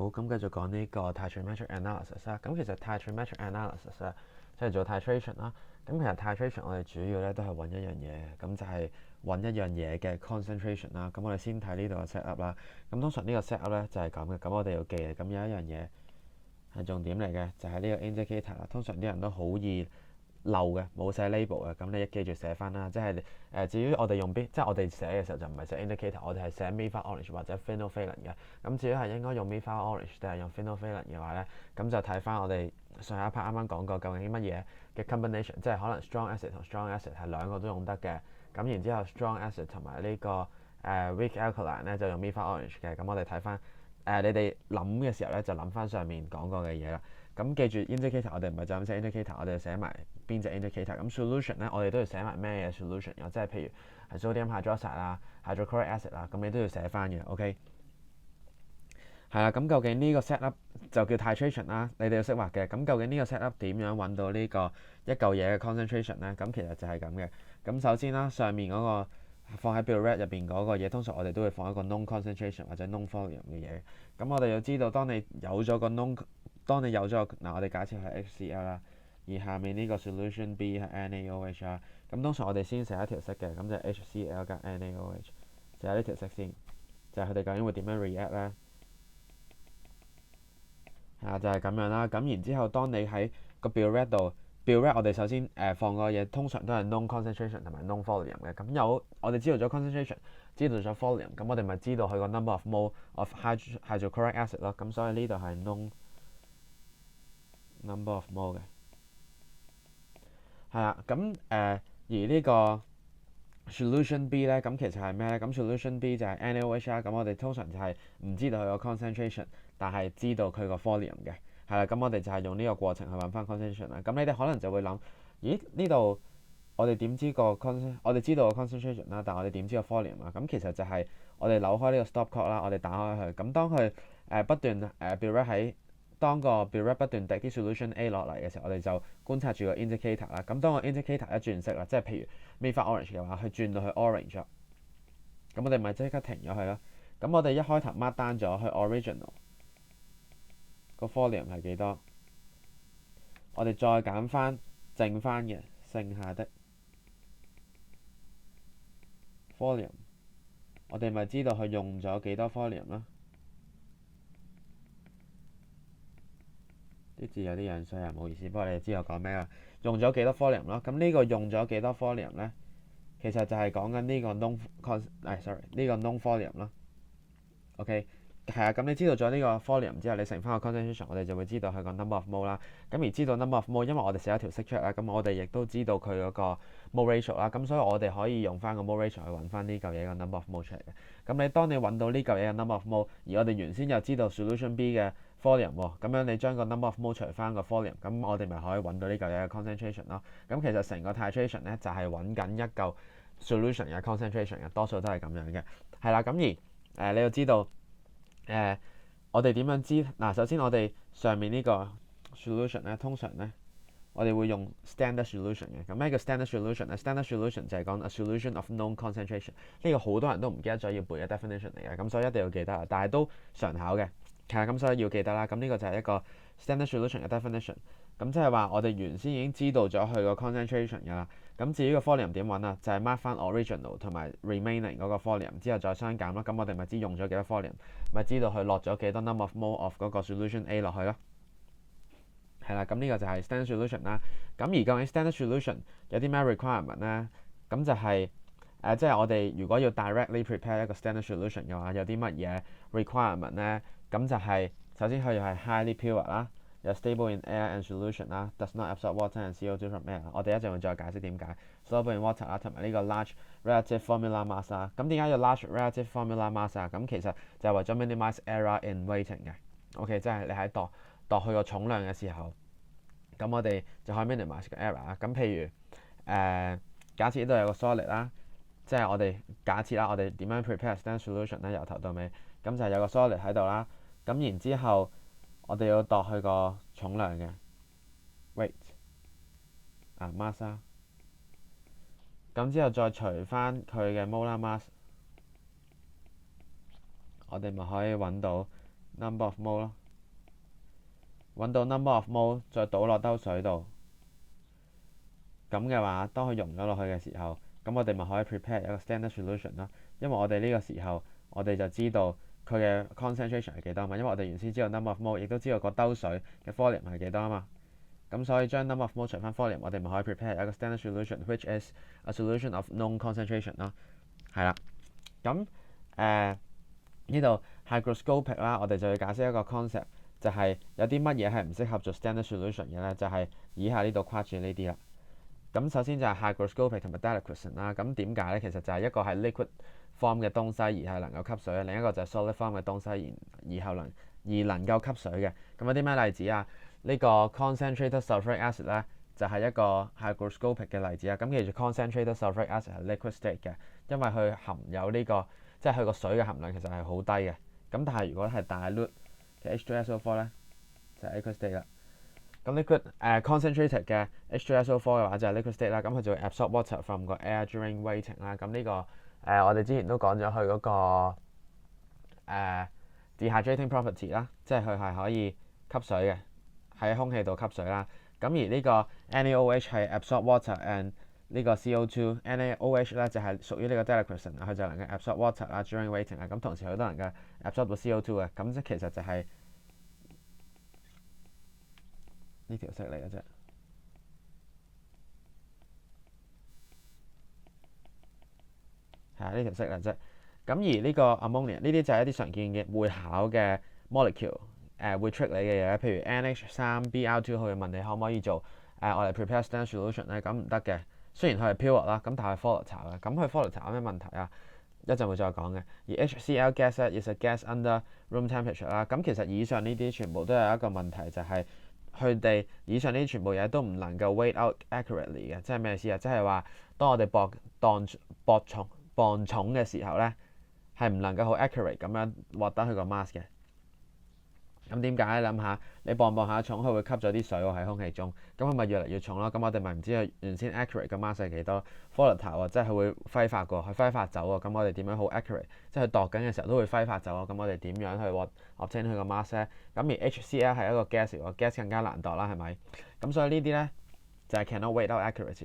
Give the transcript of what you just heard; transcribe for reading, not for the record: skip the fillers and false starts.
好，咁繼續講呢個 titrametric analysis 啦。咁其實 titrametric analysis 咧，即係做 titration 啦。咁其實 titration 我哋主要咧都係揾一樣嘢，咁就係揾一樣嘢嘅 concentration 啦。咁我哋先睇呢度嘅 set up 啦。咁通常呢個 set up 咧就係咁嘅。咁我哋要記嘅，咁有一樣嘢係重點嚟嘅，就係呢個 indicator 啦。通常啲人都好易漏嘅，冇寫 label 嘅，咁你記住寫翻啦。即係至於我哋用邊，即係我哋寫嘅時候就唔係寫 indicator，我哋係寫 methyl orange 或者 phenolphthalein 嘅。咁至於係應該用 methyl orange 定係用 phenolphthalein 嘅話咧，咁就睇翻我哋上一 part 啱啱講過究竟乜嘢嘅 combination，即係可能 strong acid 同 strong acid 係兩個都用得嘅。咁然之後 strong acid 同埋呢個weak alkaline 咧就用 methyl orange 嘅。咁我哋睇翻你哋諗嘅時候咧就諗翻上面講過嘅嘢啦。咁記住 indicator， 我哋唔係就咁寫 indicator， 我哋寫埋邊隻 indicator。咁 solution 咧，我哋都要寫埋咩嘢 solution 嘅，即係譬如係 sodium hydroxide 啊、hydrochloric acid 啊，咁你都要寫翻嘅。OK， 係啦。咁究竟呢個 set up 就叫 titration 啦，你哋要識畫嘅。咁究竟呢個 set up 點樣揾到呢個一嚿嘢嘅 concentration 咧？咁其實就係咁嘅。咁首先啦，上面嗰個放喺 burette 入邊嗰個嘢，通常我哋都會放一個 known concentration 或者 known volume 嘅嘢。咁我哋要知道，當你有咗個 known， 當你有咗嗱，我哋假設係 HCl 啦，而下面呢個 solution B 係 NaOH 啦。咁通常我哋先寫一條式嘅，咁就 HCl 加 NaOH， 就係呢條式先，就係佢哋究竟會點樣 react 咧？就係咁樣啦。咁然之後，當你喺個 burette 度 burette， 我哋首先放個嘢，通常都係 known concentration 同埋 known volume 嘅。咁我哋知道咗 concentration， 知道咗 volume， 咁我哋咪知道佢個 number of mole of hydrochloric acid 咯。咁所以呢度係 known number of mole 嘅。係啦，咁而呢個 solution B 咧，咁其實係咩咧？咁 solution B 就係 NaOH 啦。咁我哋通常就係唔知道佢個 concentration， 但係知道佢個 volume 嘅。係啦，咁我哋就係用呢個過程去揾翻 concentration 啦。咁你哋可能就會諗，咦，呢度我哋點知個 我哋知道個 concentration 啦，但係我哋點知個 volume 啊？咁其實就係我哋扭開呢個 stopcock 啦，我哋打開佢。咁當佢不斷burette 喺當個 burette 不斷滴啲 solution A 落嚟嘅時候，我哋就觀察住個 indicator 啦。咁當個 indicator 一轉色啦，即係譬如 methyl orange 嘅話，佢轉到去 orange 啦，咁我哋咪即刻停咗佢啦。咁我哋一開頭 mark down 咗去 original 個 volume 係幾多？我哋再減翻剩翻嘅剩下的 volume， 我哋咪知道佢用咗幾多 volume 啦。啲字有啲樣衰啊，唔好意思。不過你哋知我講咩啦？用咗幾多 volume 咯？咁呢個用咗幾多 volume 咧？其實就係講緊呢個 known volume 咯。OK， 係啊。咁你知道咗呢個 volume 之後，你乘翻個 concentration， 我哋就會知道佢個 number of mole 啦。咁而知道 number of mole， 因為我哋寫一條式出嚟啦，咁我哋亦都知道佢嗰個 mole ratio 啦。咁所以我哋可以用翻個 mole ratio 去揾翻呢嚿嘢嘅 number of mole 出嚟嘅。咁當你揾到呢嚿嘢嘅 number of mole， 而我哋原先又知道 solution B 嘅 volume 喎，咁樣你將個 number of mole 除翻個 volume， 咁我哋咪可以揾到呢嚿嘢嘅 concentration 咯。咁其實成個 titration 咧就係揾緊一嚿 solution 嘅 concentration 嘅，多數都係咁樣嘅。係啦，咁而你要知道我哋點樣知嗱？首先我哋上面呢個 solution 咧，通常咧我哋會用 standard solution 嘅。咁咩叫 standard solution 咧？standard solution 就係講 a solution of known concentration。呢個好多人都唔記得咗要背嘅 definition 嚟嘅，咁所以一定要記得啦。但係都常考嘅，係啊，咁所以要記得啦。咁呢個就係一個 standard solution 嘅 definition。咁即係話我哋原先已經知道咗佢個 concentration 㗎啦。咁至於個 volume 點揾啊？就係 mark 翻 original 同埋 remaining 嗰個 volume 之後再相減咯。咁我哋咪知用咗幾多 volume， 咪知道佢落咗幾多 number of mole of 嗰個 solution A 落去咯。係啦，咁呢個就係 standard solution 啦。咁而究竟 standard solution 有啲咩 requirement 咧？咁就係即係我哋如果要 directly prepare 一個 standard solution 嘅話，有啲乜嘢 requirement 咧？咁就係首先佢要係 highly pure 啦，有 stable in air and solution 啦，does not absorb water and CO2 from air。我哋一陣會再解釋點解 soluble in water 啦，同埋呢個 large relative formula mass 啦。咁點解要 large relative formula mass 啊？咁其實就係為咗 minimize error in weighting 嘅。OK， 即係你喺度佢個重量嘅時候，咁我哋就可以 minimize 個 error 啦。咁譬如假設呢度有個 solid 啦，即係我哋假設啦，我哋點樣 prepare standard solution 咧？由頭到尾，咁就係有個 solid 喺度啦。咁然之後，我哋要度佢個重量嘅 weight mass 啦。咁之後再除翻佢嘅 molar mass，我哋咪可以揾到 number of mole 咯，揾到 number of mole 再倒落兜水度，咁嘅話，當佢溶咗落去嘅時候，咁我哋咪可以 prepare 一個 standard solution 咯。因為我哋呢個時候，我哋就知道佢嘅 concentration 係幾多嘛，因為我哋原先知道 number of mole，亦都知道個兜水嘅 volume 係幾多啊嘛。咁所以將 number of mole 除翻 volume，我哋咪可以 prepare 一個 standard solution，which is a solution of known concentration 咯。係啦，咁呢度 hygroscopic 啦，我哋就要解釋一個 concept，就係有啲乜嘢係唔適合做 standard solution 嘅咧，就係以下呢度框住呢啲啦。咁首先就係 hygroscopic 同埋 deliquescent 啦。咁點解咧？其實就係一個係 liquid form 嘅東西而係能夠吸水嘅，另一個就係 solid form 嘅東西而能夠吸水嘅。咁有啲咩例子啊？呢個 concentrated sulfuric acid 咧就係一個 hygroscopic 嘅例子啊。咁記住 concentrated sulfuric acid 係 liquid state 嘅，因為佢含有呢個即係佢個水嘅含量其實係好低嘅。咁但係如果係 dilute 嘅 H2SO4 咧就係 aqueous state 啦。咁 liquid concentrated 嘅 H2SO4 嘅話就係 liquid state 啦，咁佢就會 absorb water from 個 air during waiting 啦。咁呢個我哋之前都講咗佢嗰個dehydrating property 啦，即係佢係可以吸水嘅，喺空氣度吸水啦。咁而呢個 NaOH 係 absorb water and 呢個 CO2，NaOH 咧就係屬於呢個 deliquescent，佢就能夠 absorb water 啦 during waiting 啦。咁同時佢都能夠 absorb 到 CO2 嘅，咁即其實就係呢條式嚟嘅啫，係啊，呢條式嚟啫。咁而呢個 ammonia 呢啲就係一啲常見嘅會考嘅 molecule，會 trick 你嘅嘢，譬如 NH3Br2，佢會問你可唔可以做我哋 prepare standard solution 咧，咁唔得嘅。雖然佢係 pure 啦，咁但係 volatile 啦，咁佢 volatile 有咩問題啊？一陣會再講嘅。而 HCl gas 咧 is a gas under room temperature 啦，咁其實以上呢啲全部都有一個問題，就係佢哋以上呢啲全部嘢都唔能夠 weigh out accurately 嘅，即係咩意思啊？即係話當我哋磅重嘅時候咧，係唔能夠好 accurate 咁樣獲得佢個 mass 嘅。咁點解咧？諗下你磅下重，佢會吸咗啲水喎喺空氣中，咁佢咪越嚟越重咯。咁我哋咪唔知佢原先 accurate 嘅 mass 係幾多 volatile 即係佢會揮發過，佢揮發走喎。咁我哋點樣好 accurate？即係佢度緊嘅時候都會揮發走啊。咁我哋點樣去obtain佢個 mass 咧？咁而 HCl 係一個 gas 喎，gas 更加難度啦，係咪？咁所以呢啲咧就係 cannot weigh out accuracy。